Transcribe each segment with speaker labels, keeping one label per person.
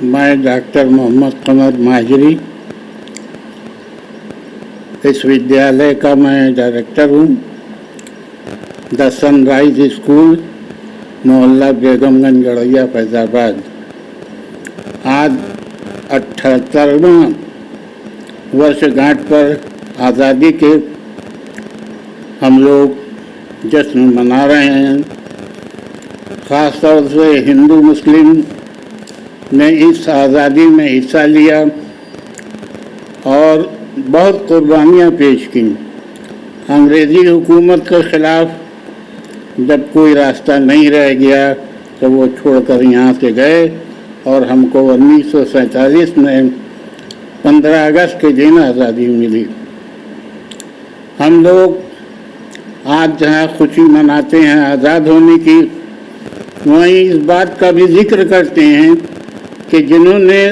Speaker 1: मैं डॉक्टर मोहम्मद कमर माजरी इस विद्यालय का मैं डायरेक्टर हूँ। द सनराइज स्कूल, मोहल्ला बेगमगंज, गड़ैया, फैजाबाद। आज 78वां वर्षगांठ पर आज़ादी के हम लोग जश्न मना रहे हैं। ख़ास तौर से हिंदू मुस्लिम ने इस आज़ादी में हिस्सा लिया और बहुत कुर्बानियाँ पेश की। अंग्रेज़ी हुकूमत के ख़िलाफ़ जब कोई रास्ता नहीं रह गया तो वो छोड़कर यहाँ से गए और हमको 1947 में 15 अगस्त के दिन आज़ादी मिली। हम लोग आज जहाँ खुशी मनाते हैं आज़ाद होने की, वहीं इस बात का भी जिक्र करते हैं कि जिन्होंने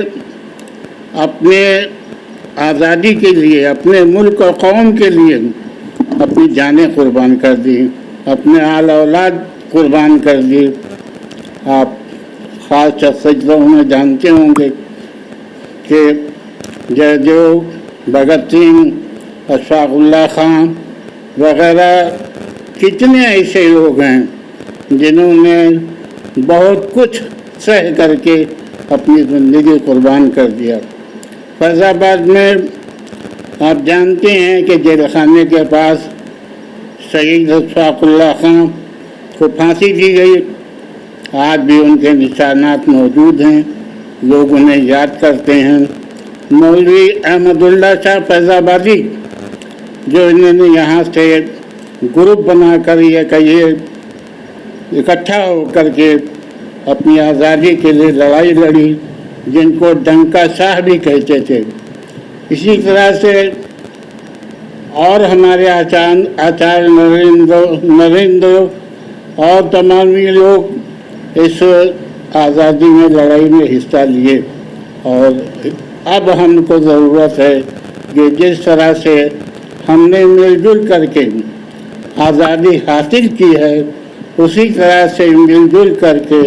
Speaker 1: अपने आज़ादी के लिए, अपने मुल्क और कौम के लिए अपनी जानें कुर्बान कर दी, अपने आल औलाद कुर्बान कर दी। आप ख़ास शख्सियतों में जानते होंगे कि जयदेव, भगत सिंह, अशफाक़ुल्लाह खां वग़ैरह कितने ऐसे लोग हैं जिन्होंने बहुत कुछ सह करके अपनी ज़िंदगी कुर्बान कर दिया। फैज़ाबाद में आप जानते हैं कि जेल खाने के पास शहीद अशफाक़ुल्लाह खां को फांसी दी गई। आज भी उनके निशानात मौजूद हैं, लोग उन्हें याद करते हैं। मौलवी अहमदुल्ला शाह फैज़ाबादी, जो इन्होंने यहाँ से ग्रुप बनाकर ये कहिए इकट्ठा होकर के अपनी आज़ादी के लिए लड़ाई लड़ी, जिनको डंका शाह भी कहते थे। इसी तरह से और हमारे आचार्य नरेंद्र और तमाम लोग इस आज़ादी में लड़ाई में हिस्सा लिए। और अब हमको ज़रूरत है कि जिस तरह से हमने मिलजुल करके आज़ादी हासिल की है, उसी तरह से मिलजुल करके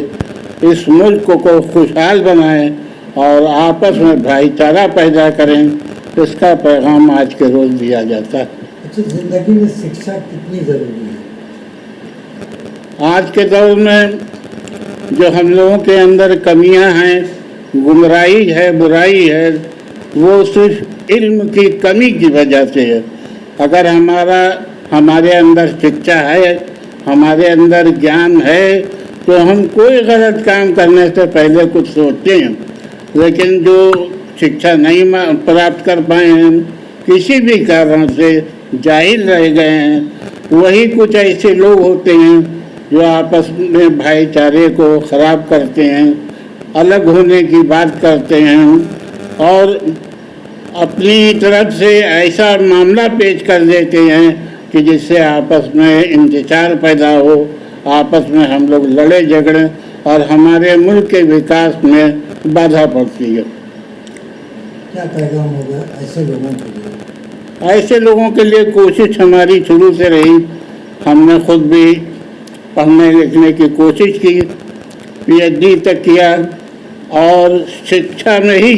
Speaker 1: इस मुल्क को खुशहाल बनाएं और आपस में भाईचारा पैदा करें। इसका पैगाम आज के रोज़ दिया जाता है।
Speaker 2: अच्छा, ज़िंदगी में शिक्षा कितनी ज़रूरी है?
Speaker 1: आज के दौर में जो हम लोगों के अंदर कमियां हैं, गुमराही है, बुराई है, वो सिर्फ इल्म की कमी की वजह से है। अगर हमारे अंदर शिक्षा है, हमारे अंदर ज्ञान है, तो हम कोई गलत काम करने से पहले कुछ सोचते हैं। लेकिन जो शिक्षा नहीं प्राप्त कर पाए हैं, किसी भी कारण से जाहिल रह गए हैं, वही कुछ ऐसे लोग होते हैं जो आपस में भाईचारे को ख़राब करते हैं, अलग होने की बात करते हैं और अपनी तरफ से ऐसा मामला पेश कर देते हैं कि जिससे आपस में इंतजार पैदा हो, आपस में हम लोग लड़े झगड़े और हमारे मुल्क के विकास में बाधा पड़ती है।
Speaker 2: क्या पैगाम होगा ऐसे लोगों के लिए?
Speaker 1: ऐसे लोगों के लिए कोशिश हमारी शुरू से रही। हमने खुद भी पढ़ने लिखने की कोशिश की, PhD तक किया और शिक्षा में ही,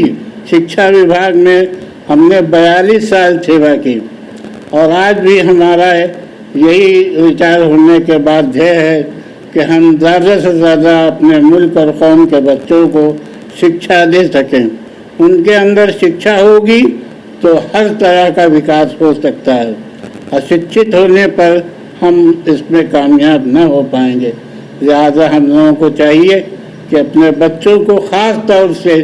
Speaker 1: शिक्षा विभाग में हमने 42 साल सेवा की। और आज भी हमारा यही विचार होने के बाद ध्येय है कि हम ज़्यादा से ज़्यादा अपने मुल्क और कौम के बच्चों को शिक्षा दे सकें। उनके अंदर शिक्षा होगी तो हर तरह का विकास हो सकता है। अशिक्षित होने पर हम इसमें कामयाब न हो पाएंगे। लिहाजा हम लोगों को चाहिए कि अपने बच्चों को ख़ास तौर से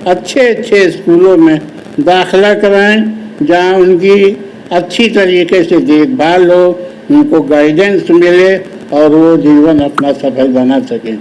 Speaker 1: अच्छे अच्छे स्कूलों में दाखिला कराएं, जहां उनकी अच्छी तरीके से देखभाल हो, उनको गाइडेंस मिले और वो जीवन अपना सफल बना सकें।